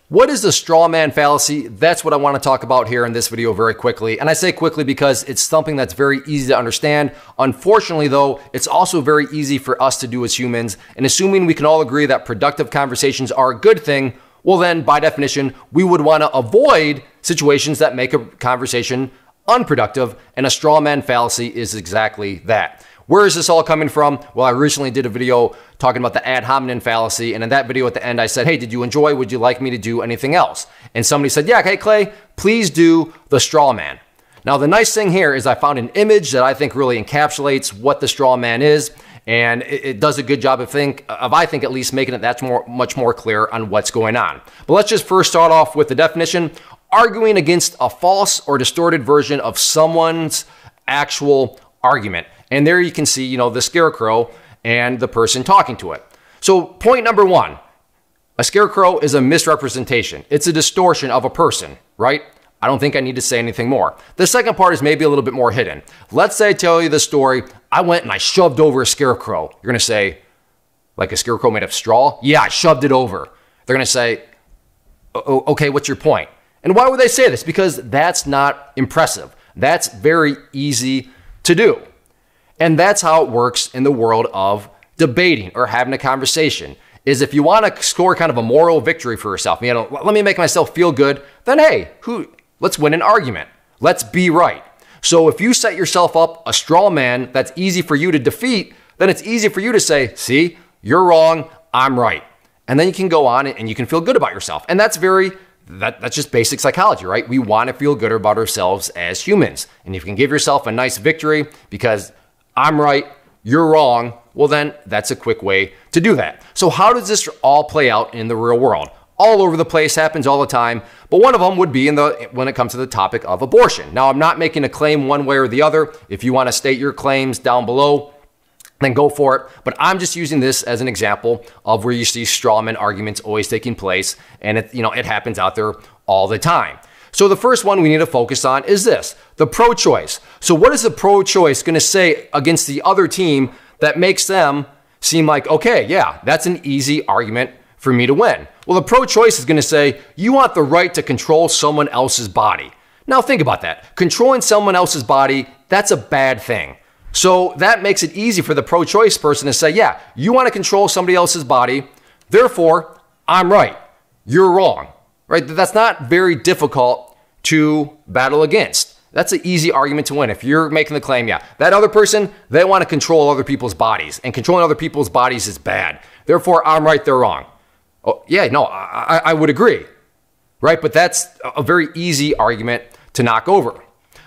What is the strawman fallacy? That's what I want to talk about here in this video very quickly. And I say quickly because it's something that's very easy to understand. Unfortunately, though, it's also very easy for us to do as humans. And assuming we can all agree that productive conversations are a good thing, well then, by definition, we would want to avoid situations that make a conversation unproductive. And a strawman fallacy is exactly that. Where is this all coming from? Well, I recently did a video talking about the ad hominem fallacy. And in that video at the end, I said, hey, did you enjoy? Would you like me to do anything else? And somebody said, yeah, hey, Clay, please do the straw man. Now, the nice thing here is I found an image that I think really encapsulates what the straw man is. And it does a good job of I think at least making it that's much more clear on what's going on. But let's just first start off with the definition: arguing against a false or distorted version of someone's actual argument. And there you can see, the scarecrow and the person talking to it. So point number one, a scarecrow is a misrepresentation. It's a distortion of a person, right? I don't think I need to say anything more. The second part is maybe a little bit more hidden. Let's say I tell you the story, I went and I shoved over a scarecrow. You're gonna say, like a scarecrow made of straw? Yeah, I shoved it over. They're gonna say, okay, what's your point? And why would they say this? Because that's not impressive. That's very easy to do. And that's how it works in the world of debating or having a conversation. Is if you want to score kind of a moral victory for yourself, let me make myself feel good, then hey, let's win an argument. Let's be right. So if you set yourself up a straw man that's easy for you to defeat, then it's easy for you to say, see, you're wrong, I'm right. And then you can go on and you can feel good about yourself. And that's just basic psychology, right? We want to feel good about ourselves as humans. And if you can give yourself a nice victory because I'm right, you're wrong, well then that's a quick way to do that. So how does this all play out in the real world? All over the place, happens all the time, but one of them would be when it comes to the topic of abortion. Now, I'm not making a claim one way or the other. If you want to state your claims down below, then go for it. But I'm just using this as an example of where you see strawman arguments always taking place, and it happens out there all the time. So the first one we need to focus on is this, the pro-choice. So what is the pro-choice going to say against the other team that makes them seem like, okay, yeah, that's an easy argument for me to win? Well, the pro-choice is going to say, you want the right to control someone else's body. Now think about that. Controlling someone else's body, that's a bad thing. So that makes it easy for the pro-choice person to say, yeah, you want to control somebody else's body, therefore, I'm right, you're wrong. Right? That's not very difficult to battle against. That's an easy argument to win. If you're making the claim, yeah, that other person, they want to control other people's bodies, and controlling other people's bodies is bad. Therefore, I'm right, they're wrong. Oh, yeah, no, I would agree. Right? But that's a very easy argument to knock over.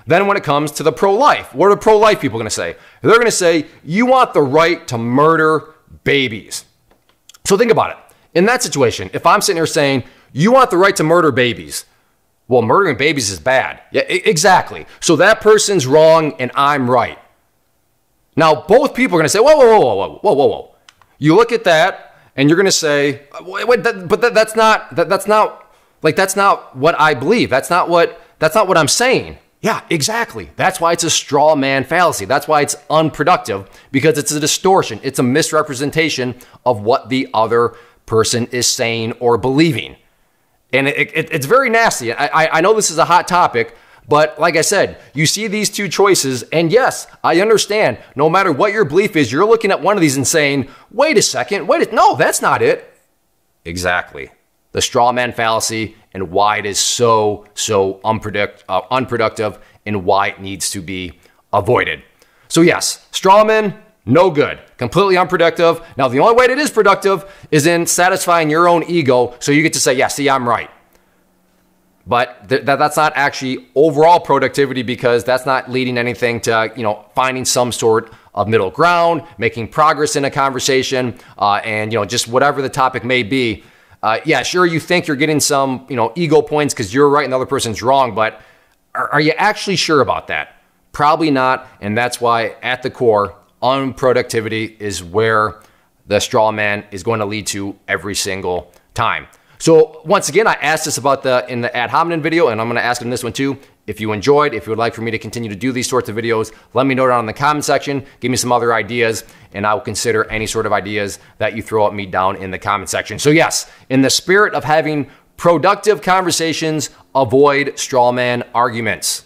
Then when it comes to the pro-life, what are pro-life people going to say? They're going to say, you want the right to murder babies. So think about it. In that situation, if I'm sitting here saying, you want the right to murder babies. Well, murdering babies is bad. Yeah, exactly. So that person's wrong and I'm right. Now, both people are going to say, whoa. You look at that and you're going to say, that's not what I believe. That's not what I'm saying. Yeah, exactly. That's why it's a straw man fallacy. That's why it's unproductive, because it's a distortion. It's a misrepresentation of what the other person is saying or believing. And it's very nasty. I know this is a hot topic, but like I said, you see these two choices, and yes, I understand. No matter what your belief is, you're looking at one of these and saying, wait a second, no, that's not it. Exactly. The straw man fallacy and why it is so unproductive and why it needs to be avoided. So yes, straw men, no good, completely unproductive. Now, the only way it is productive is in satisfying your own ego, so you get to say, yeah, see, I'm right. But that's not actually overall productivity, because that's not leading anything to, finding some sort of middle ground, making progress in a conversation, and, just whatever the topic may be. Yeah, sure, you think you're getting some, ego points because you're right and the other person's wrong, but are you actually sure about that? Probably not, and that's why at the core, unproductivity is where the straw man is going to lead to every single time. So once again, I asked this in the ad hominem video, and I'm going to ask in this one too. If you enjoyed, if you would like for me to continue to do these sorts of videos, let me know down in the comment section. Give me some other ideas, and I will consider any sort of ideas that you throw at me down in the comment section. So yes, in the spirit of having Productive conversations avoid strawman arguments.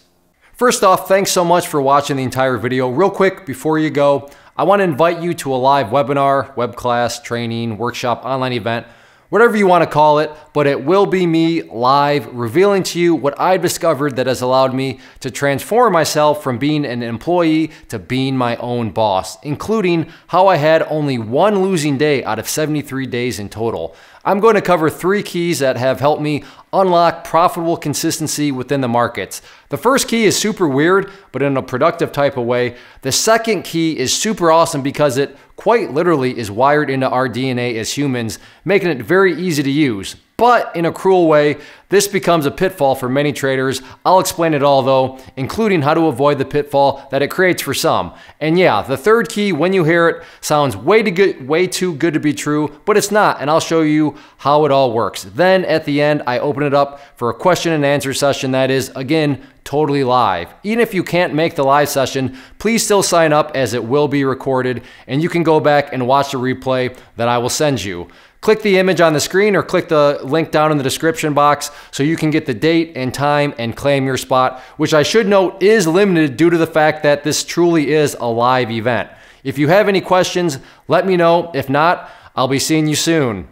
First off, thanks so much for watching the entire video. Real quick, before you go, I want to invite you to a live webinar, web class, training, workshop, online event, whatever you want to call it, but it will be me live revealing to you what I've discovered that has allowed me to transform myself from being an employee to being my own boss, including how I had only one losing day out of 73 days in total. I'm going to cover 3 keys that have helped me unlock profitable consistency within the markets. The first key is super weird, but in a productive type of way. The second key is super awesome because it quite literally is wired into our DNA as humans, making it very easy to use. But in a cruel way, this becomes a pitfall for many traders. I'll explain it all though, including how to avoid the pitfall that it creates for some. And yeah, the third key, when you hear it, sounds way too good to be true, but it's not, and I'll show you how it all works. Then at the end, I open it up for a question and answer session that is, again, totally live. Even if you can't make the live session, please still sign up as it will be recorded, and you can go back and watch the replay that I will send you. Click the image on the screen or click the link down in the description box so you can get the date and time and claim your spot, which I should note is limited due to the fact that this truly is a live event. If you have any questions, let me know. If not, I'll be seeing you soon.